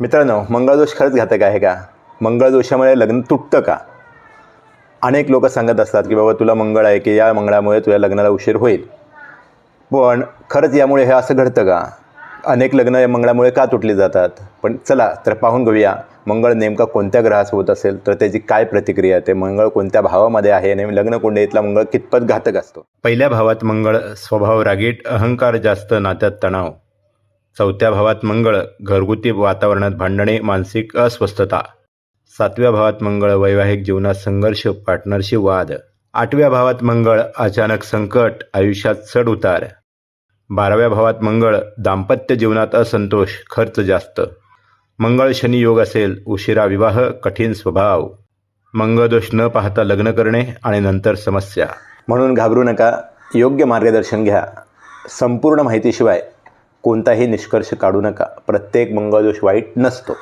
मित्रांनो, मंगळदोष खरंच घातक आहे का? मंगळदोषामुळे लग्न तुटतं का? अनेक लोक सांगत असतात की बाबा तुला मंगळ आहे की या मंगळामुळे तुझ्या लग्नाला उशीर होईल. पण खरंच यामुळे हे असं घडतं का? अनेक लग्न या मंगळामुळे का तुटली जातात? पण चला तर पाहून घेऊया मंगळ नेमका कोणत्या ग्रहास होत असेल तर त्याची काय प्रतिक्रिया आहे, ते मंगळ कोणत्या भावामध्ये आहे आणि लग्न कुंडलीतला मंगळ कितपत घातक असतो. पहिल्या भावात मंगळ स्वभाव रागीट, अहंकार जास्त, नात्यात तणाव. चौथ्या भावात मंगळ घरगुती वातावरणात भांडणे, मानसिक अस्वस्थता. सातव्या भावात मंगळ वैवाहिक जीवनात संघर्ष, पार्टनरशी वाद. आठव्या भावात मंगळ अचानक संकट, आयुष्यात चढ उतार. 12व्या भावात मंगळ दाम्पत्य जीवनात असंतोष, खर्च जास्त. मंगळ शनी योग असेल उशिरा विवाह, कठीण स्वभाव. मंगळदोष न पाहता लग्न करणे आणि नंतर समस्या. म्हणून घाबरू नका, योग्य मार्गदर्शन घ्या. संपूर्ण माहितीशिवाय कोणताही निष्कर्ष काढू नका. प्रत्येक मंगळदोष वाईट नसतो.